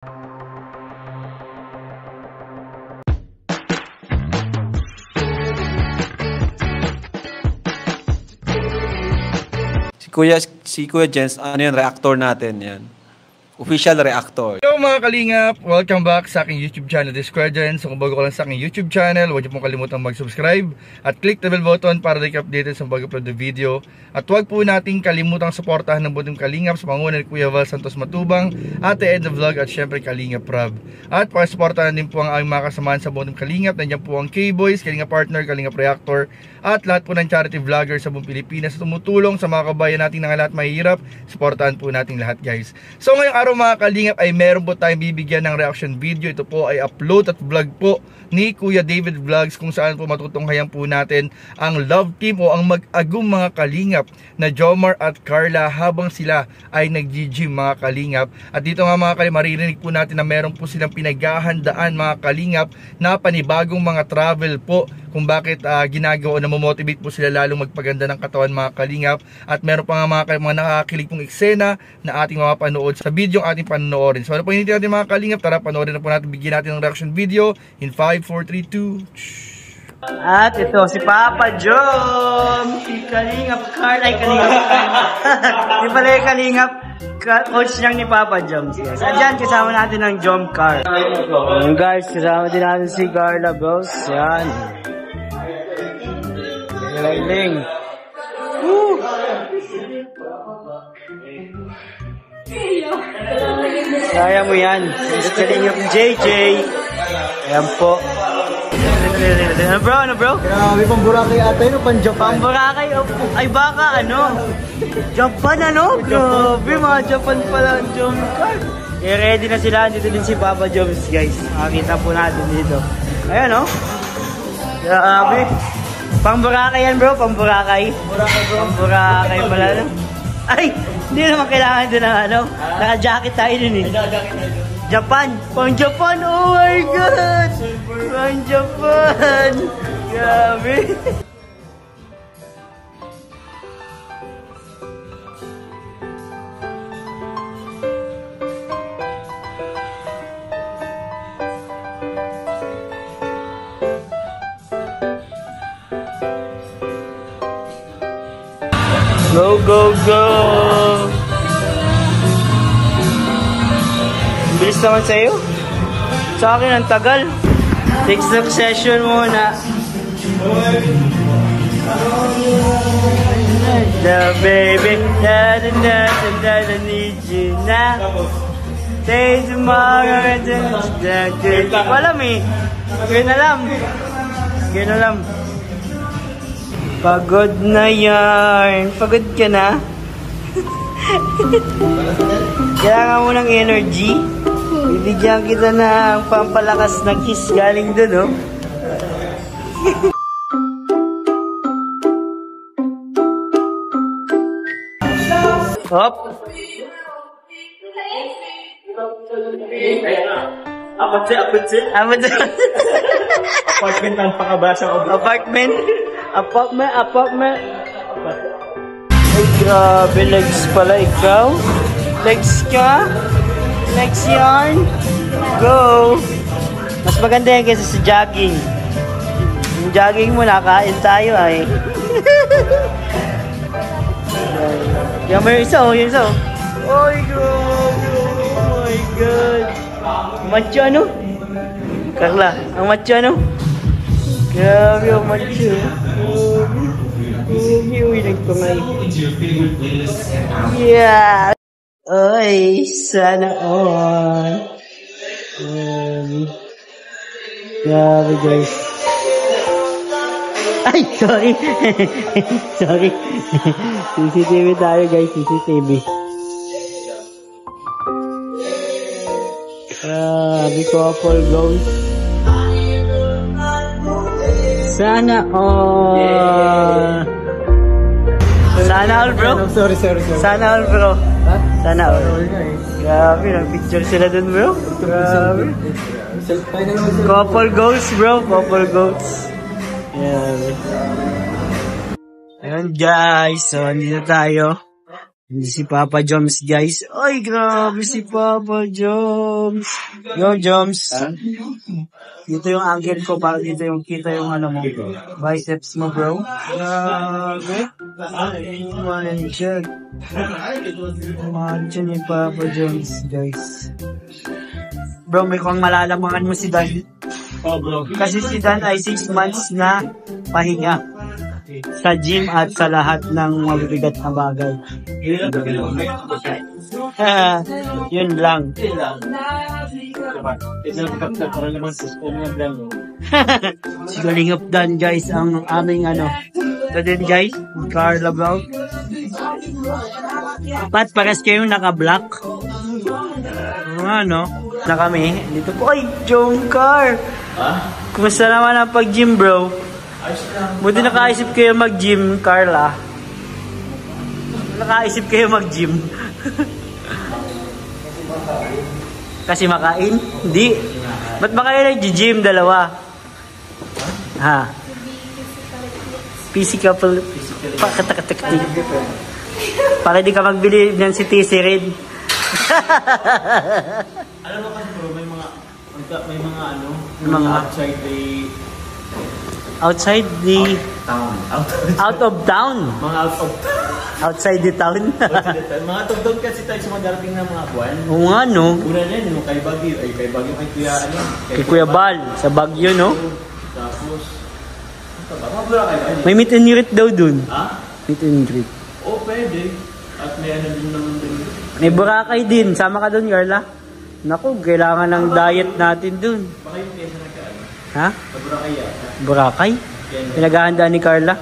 Si Kuya Jens, ano yan, reactor natin yan. Official reactor. Hello mga kalingap! Welcome back sa aking YouTube channel, this is Kuya Jens. So kung bago ka lang sa aking YouTube channel, huwag niyo pong kalimutan mag-subscribe at click the bell button para di ka updated sa bago-upload na video. At huwag po nating kalimutang suportahan ng buong kalingap sa panguna ni Kuya Val Santos Matubang, Ate Ed the Vlog at syempre Kalingap Rob. At pakisuportahan din po ang aming mga kasamahan sa buong kalingap. Nandiyan po ang K-Boys, Kalingap Partner, Kalingap Reactor at lahat po ng charity vlogger sa buong Pilipinas na tumutulong sa mga kabayan natin na lahat mahihirap. Suportahan po natin lahat, guys. So ngayong araw mga kalingap ay meron po tayong bibigyan ng reaction video. Ito po ay upload at vlog po ni Kuya David Vlogs, kung saan po matutunghayan po natin ang love team o ang mag-agum mga kalingap na Jomar at Carla habang sila ay nag-gym mga kalingap. At dito nga mga kalingap, maririnig po natin na meron po silang pinaghahandaan mga kalingap na panibagong mga travel po kung bakit ginagawa na motivate po sila lalong magpaganda ng katawan mga kalingap. At meron pa nga mga nakakakilig pong eksena na ating mapapanood sa video ang ating panoorin. So ano po hindi natin mga kalingap, tara panoorin na po natin, bigyan natin ng reaction video in 5, 4, 3, 2. At ito si Papa Jom, si Kalingap Carl, ay Kalingap di pala yung Kalingap coach niyang ni Papa Jom. At dyan kasama natin ang Jom Carl. Ayan guys, kasama din natin si Carla Bros. Yan. Galing. Woo! Kaya mo yan. Kalingap JJ. Ayan po. Ano bro? Grabe, pang Boracay ata yun, pang Japan. Pang Boracay, ay baka Japan Grabe, mga Japan pala ang Jom Carl. Ready na sila, dito din si Papa Joms guys. Makita po natin dito. Ayan Grabe. Pang Boracay yan bro, pang Boracay. Pang Boracay pala Ay, hindi naman kailangan din ng naka-jacket tayo dun Japan! Pang Japan! Oh my God! Pang Japan! Grabe! Go, go, go! Bilis naman sa'yo. Sa akin, ang tagal. Take succession muna. The baby, I need you now. Say tomorrow, walam Ganun alam. Pagod na yan. Pagod ka na? Kailangan mo ng energy. Bibigyan kita ng pampalakas na kiss galing dun, Hop. Apatse. Apartment ang pakabasa ko. Apartment. Ay, grabe. Legs pala ikaw. Legs ka. Legs yarn. Go. Mas maganda yan kaysa sa jogging. Yung jogging mo, nakain tayo ay. Yan mo yung isa Oh my God. Oh my God. Macho Carla, ang macho Grabe ang macho. Uy, nagpangay. Yeah. Ay, sana all. Grabe guys. Ay, sorry. Sorry. CCTV tayo guys, CCTV. Grabe couple goes. Sana all. Sana all bro. Sorry. Sana all bro. Sana all. Grabe, nag-picture sila dun bro. Grabe. Couple goals bro, couple goals. Ayan guys, so andito tayo. Hindi si Papa Joms, guys. Ay, grabe si Papa Joms. Yo, Joms. Dito yung angle ko para dito yung kita yung ano mo. Biceps mo, bro. Grabe. Manchag. Manchag ni Papa Joms, guys. Bro, may kung malalamangan mo si Dan. Oh, bro. Kasi si Dan ay 6 months na pahinga sa gym at sa lahat ng mabibigat na bagay. Yun lang. Si Kalingap Dan, guys, ang aming ano. Ito din, guys, Carla Vlog. Pat, pares kayong naka-black. Ano? Na kami. Dito po, ay, Jomcar. Kumusta naman ang pag-gym, bro? Buti nakaisip kayo mag-gym, Carla. Nakaisip kayo mag-gym. Kasi makain? Hindi. Ba't ba kayo nag-gym dalawa? Ha? Physical. Pakatakataktik. Para di ka magbili ng si TC rin. Alam mo kasi bro, may mga ano, Mga outside the town. out Out of town. mga out of Outside the town. mga top-down kasi tayo sa mga darating na mga buwan. Oo nga, no? Una na yun, yung kay Baguio kay Kuya ano, Kay Kuya Bal, sa Baguio, no? Tapos mga Boracay ba? May meet and greet daw dun. Ha? Meet and greet. Oo, pwede. At may ano din naman din. May Boracay din. Sama ka dun, Carla. Naku, kailangan ng diet natin dun. Baka yung kesa nagkaano. Ha? Sa Boracay yata. Boracay? Pinaghahanda ni Carla?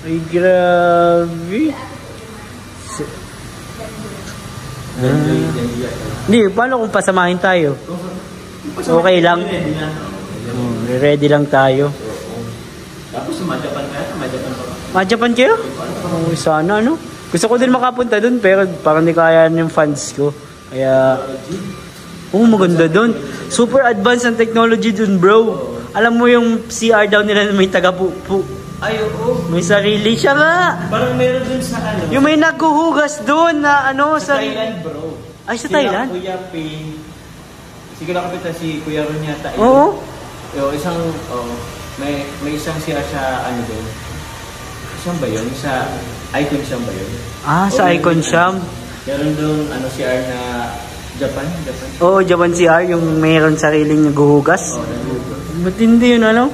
Ay, grabe. Hindi, paano kung pasamahin tayo? Okay lang. Ready lang tayo. Tapos Japan kaya? Japan pa ba? Ma-Japan kayo? Oh, sana, no? Gusto ko din makapunta dun, pero parang hindi kaya yung funds ko. Kaya, maganda dun. Super advanced ang technology dun, bro. Alam mo yung CR daw nila may taga-pupo. Ay, oo. May sarili siya nga. Parang meron dun sa ano. Yung may naghuhugas doon na ano Sa Thailand, bro. Ay, sa Thailand? Kuya Ping. Sige lang kapita si Kuya Ron yata. Oo. May isang CR sa ano doon. Saan ba yun? Sa Icon Sham ba yun? Ah, sa Icon Sham. Meron doon CR na Japan. Oo, Japan CR, yung mayroon sariling naghuhugas. Oo, nag-Google. Matindi yun, ano?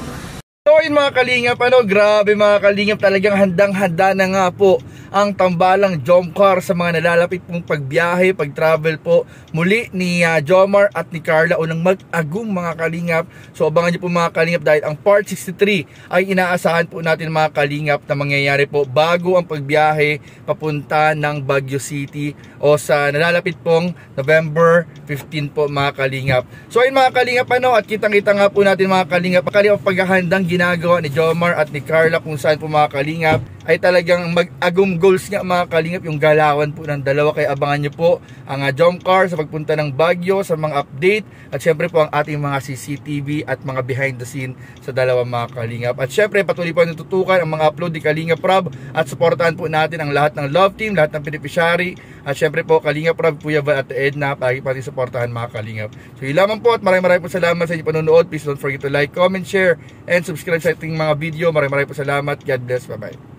So yun mga kalingap, grabe mga kalingap, talagang handang-handa na nga po ang tambalang Jomcar sa mga nalalapit pong pagbiyahe, pag-travel po muli ni Jomar at ni Carla unang mag-agum mga kalingap. So abangan nyo po mga kalingap dahil ang part 63 ay inaasahan po natin mga kalingap na mangyayari po bago ang pagbiyahe papunta ng Baguio City o sa nalalapit pong November 15 po mga kalingap. So ayun mga kalingap, at kitang-kita nga po natin mga kalingap, paghahandang ginagawa ni Jomar at ni Carla kung saan po mga kalingap ay talagang mag-agum goals nga mga kalingap yung galawan po ng dalawa. Kaya abangan nyo po ang Jomcar sa pagpunta ng Baguio, sa mga update at syempre po ang ating mga CCTV at mga behind the scene sa dalawa mga kalingap. At syempre patuloy po natutukan ang mga upload ni Kalingap Rob at supportahan po natin ang lahat ng love team, lahat ng beneficiary at syempre po Kalingap Rob, Kuya Val at Edna, pati supportahan mga kalingap. So yun lamang po at maraming po salamat sa inyong panonood. Please don't forget to like, comment, share and subscribe sa ating mga video. Maraming po salamat. God bless. Bye bye.